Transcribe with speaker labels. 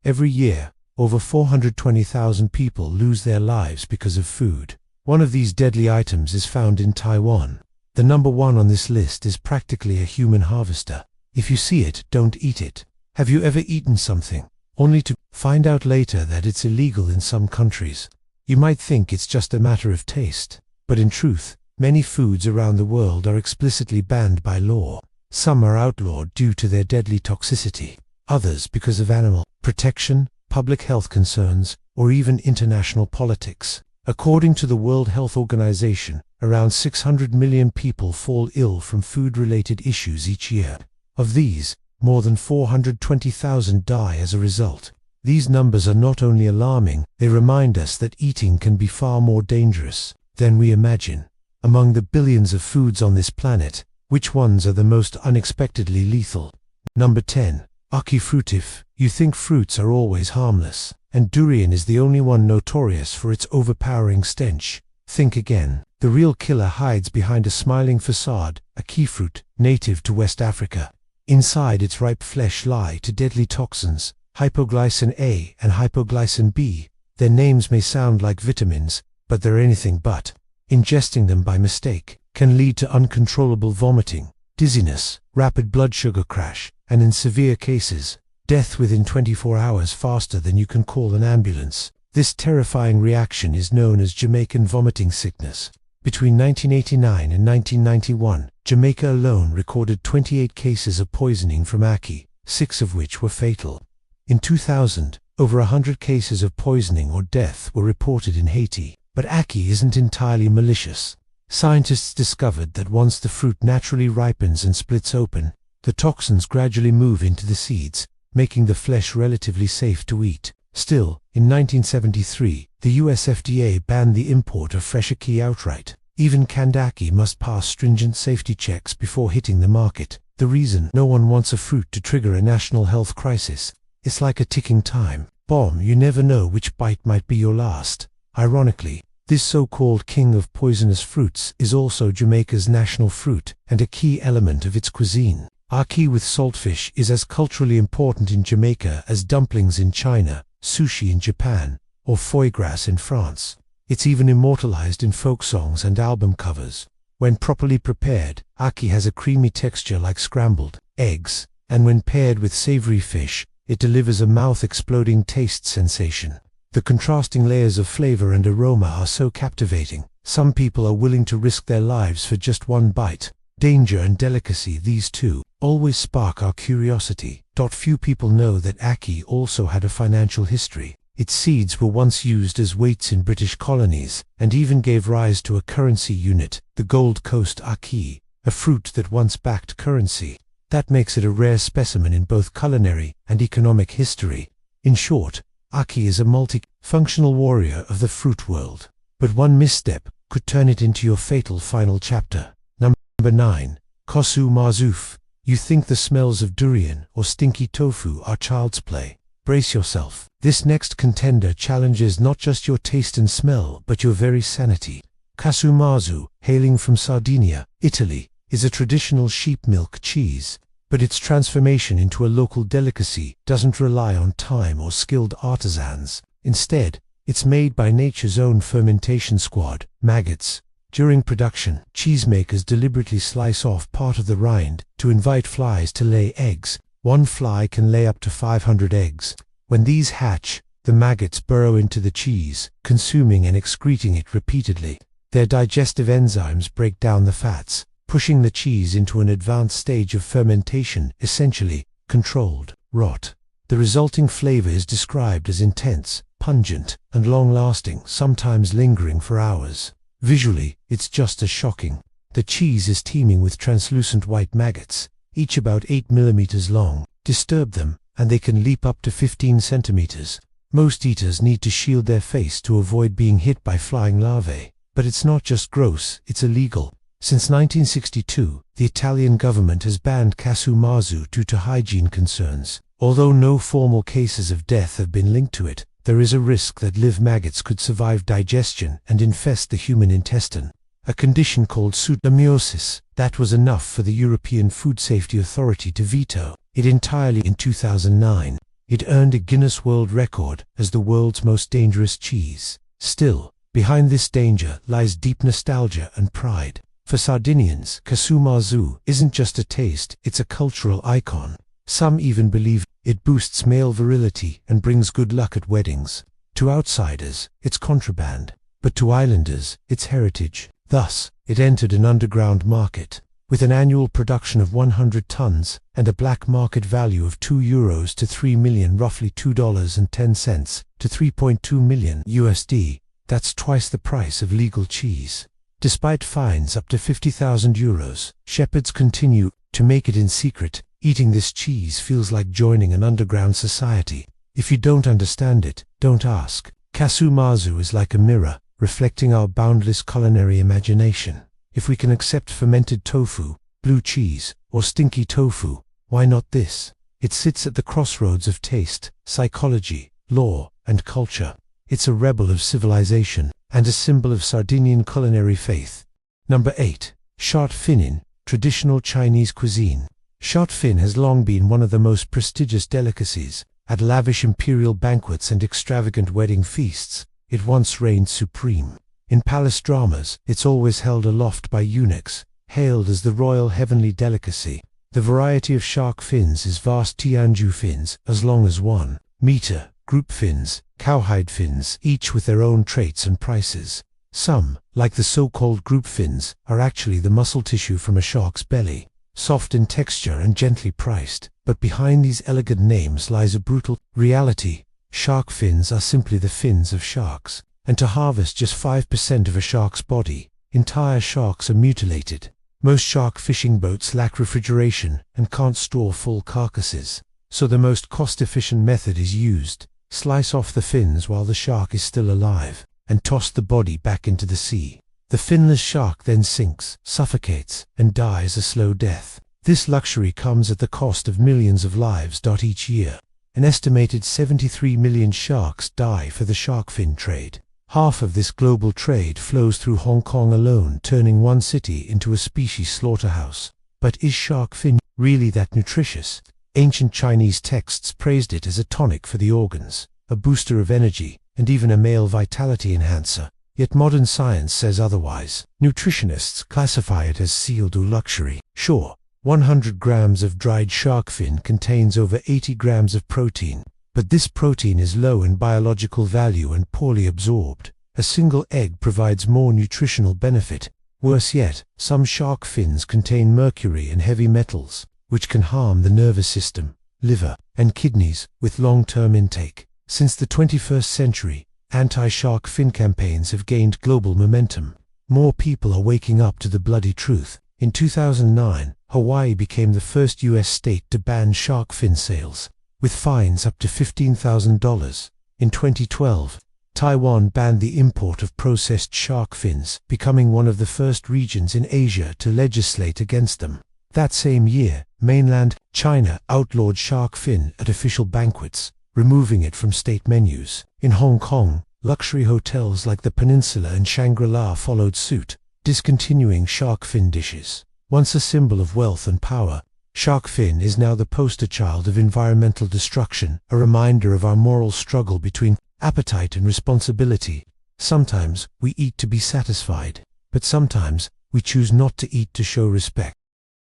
Speaker 1: Every year, over 420,000 people lose their lives because of food. One of these deadly items is found in Taiwan. The number one on this list is practically a human harvester. If you see it, don't eat it. Have you ever eaten something, only to find out later that it's illegal in some countries? You might think it's just a matter of taste, but in truth, many foods around the world are explicitly banned by law. Some are outlawed due to their deadly toxicity, others because of animal protection, public health concerns, or even international politics. According to the World Health Organization, around 600 million people fall ill from food-related issues each year. Of these, more than 420,000 die as a result. These numbers are not only alarming, they remind us that eating can be far more dangerous than we imagine. Among the billions of foods on this planet, which ones are the most unexpectedly lethal? Number 10. Aki fruitif. You think fruits are always harmless, and durian is the only one notorious for its overpowering stench. Think again. The real killer hides behind a smiling facade, a kiwifruit, native to West Africa. Inside its ripe flesh lie two deadly toxins, hypoglycin A and hypoglycin B. Their names may sound like vitamins, but they're anything but. Ingesting them by mistake can lead to uncontrollable vomiting, dizziness, rapid blood sugar crash, and in severe cases, death within 24 hours faster than you can call an ambulance. This terrifying reaction is known as Jamaican vomiting sickness. Between 1989 and 1991, Jamaica alone recorded 28 cases of poisoning from ackee, 6 of which were fatal. In 2000, over 100 cases of poisoning or death were reported in Haiti. But ackee isn't entirely malicious. Scientists discovered that once the fruit naturally ripens and splits open, the toxins gradually move into the seeds, making the flesh relatively safe to eat. Still, in 1973, the US FDA banned the import of fresh ackee outright. Even canned ackee must pass stringent safety checks before hitting the market. The reason? No one wants a fruit to trigger a national health crisis. It's like a ticking time bomb. You never know which bite might be your last. Ironically, this so-called king of poisonous fruits is also Jamaica's national fruit and a key element of its cuisine. Ackee with saltfish is as culturally important in Jamaica as dumplings in China, sushi in Japan, or foie gras in France. It's even immortalized in folk songs and album covers. When properly prepared, ackee has a creamy texture like scrambled eggs, and when paired with savory fish, it delivers a mouth-exploding taste sensation. The contrasting layers of flavor and aroma are so captivating, some people are willing to risk their lives for just one bite. Danger and delicacy, these two, always spark our curiosity. Few people know that ackee also had a financial history. Its seeds were once used as weights in British colonies, and even gave rise to a currency unit, the Gold Coast ackee, a fruit that once backed currency. That makes it a rare specimen in both culinary and economic history. In short, ackee is a multi-functional warrior of the fruit world. But one misstep could turn it into your fatal final chapter. Number 9. Kosu Marzuf. You think the smells of durian or stinky tofu are child's play. Brace yourself. This next contender challenges not just your taste and smell, but your very sanity. Casu marzu, hailing from Sardinia, Italy, is a traditional sheep milk cheese, but its transformation into a local delicacy doesn't rely on time or skilled artisans. Instead, it's made by nature's own fermentation squad, maggots. During production, cheesemakers deliberately slice off part of the rind to invite flies to lay eggs. One fly can lay up to 500 eggs. When these hatch, the maggots burrow into the cheese, consuming and excreting it repeatedly. Their digestive enzymes break down the fats, pushing the cheese into an advanced stage of fermentation, essentially controlled rot. The resulting flavor is described as intense, pungent, and long-lasting, sometimes lingering for hours. Visually, it's just as shocking. The cheese is teeming with translucent white maggots, each about 8 millimeters long. Disturb them, and they can leap up to 15 centimeters. Most eaters need to shield their face to avoid being hit by flying larvae. But it's not just gross, it's illegal. Since 1962, the Italian government has banned casu marzu due to hygiene concerns. Although no formal cases of death have been linked to it, there is a risk that live maggots could survive digestion and infest the human intestine, a condition called pseudomyosis. That was enough for the European Food Safety Authority to veto it entirely in 2009. It earned a Guinness World Record as the world's most dangerous cheese. Still, behind this danger lies deep nostalgia and pride. For Sardinians, casu isn't just a taste, it's a cultural icon. Some even believe it boosts male virility and brings good luck at weddings. To outsiders, it's contraband, but to islanders, it's heritage. Thus, it entered an underground market. With an annual production of 100 tons and a black market value of €2 to $3 million, roughly $2.10 to $3.2 million USD, that's twice the price of legal cheese. Despite fines up to €50,000, shepherds continue to make it in secret. Eating this cheese feels like joining an underground society. If you don't understand it, don't ask. Casu is like a mirror, reflecting our boundless culinary imagination. If we can accept fermented tofu, blue cheese, or stinky tofu, why not this? It sits at the crossroads of taste, psychology, law, and culture. It's a rebel of civilization and a symbol of Sardinian culinary faith. Number 8. Shark fin, traditional Chinese cuisine. Shark fin has long been one of the most prestigious delicacies. At lavish imperial banquets and extravagant wedding feasts, it once reigned supreme. In palace dramas, it's always held aloft by eunuchs, hailed as the royal heavenly delicacy. The variety of shark fins is vast. Tianju fins, as long as 1 meter, group fins, cowhide fins, each with their own traits and prices. Some, like the so-called group fins, are actually the muscle tissue from a shark's belly, soft in texture and gently priced. But behind these elegant names lies a brutal reality. Shark fins are simply the fins of sharks. And to harvest just 5% of a shark's body, entire sharks are mutilated. Most shark fishing boats lack refrigeration and can't store full carcasses. So the most cost-efficient method is used. Slice off the fins while the shark is still alive, and toss the body back into the sea. The finless shark then sinks, suffocates, and dies a slow death. This luxury comes at the cost of millions of lives. Each year, an estimated 73 million sharks die for the shark fin trade. Half of this global trade flows through Hong Kong alone, turning one city into a species slaughterhouse. But is shark fin really that nutritious? Ancient Chinese texts praised it as a tonic for the organs, a booster of energy, and even a male vitality enhancer. Yet modern science says otherwise. Nutritionists classify it as sealed or luxury. Sure, 100 grams of dried shark fin contains over 80 grams of protein. But this protein is low in biological value and poorly absorbed. A single egg provides more nutritional benefit. Worse yet, some shark fins contain mercury and heavy metals, which can harm the nervous system, liver, and kidneys with long-term intake. Since the 21st century, anti-shark fin campaigns have gained global momentum. More people are waking up to the bloody truth. In 2009, Hawaii became the first U.S. state to ban shark fin sales, with fines up to $15,000. In 2012, Taiwan banned the import of processed shark fins, becoming one of the first regions in Asia to legislate against them. That same year, mainland China outlawed shark fin at official banquets, removing it from state menus. In Hong Kong, luxury hotels like the Peninsula and Shangri-La followed suit, discontinuing shark fin dishes. Once a symbol of wealth and power, shark fin is now the poster child of environmental destruction, a reminder of our moral struggle between appetite and responsibility. Sometimes we eat to be satisfied, but sometimes we choose not to eat to show respect.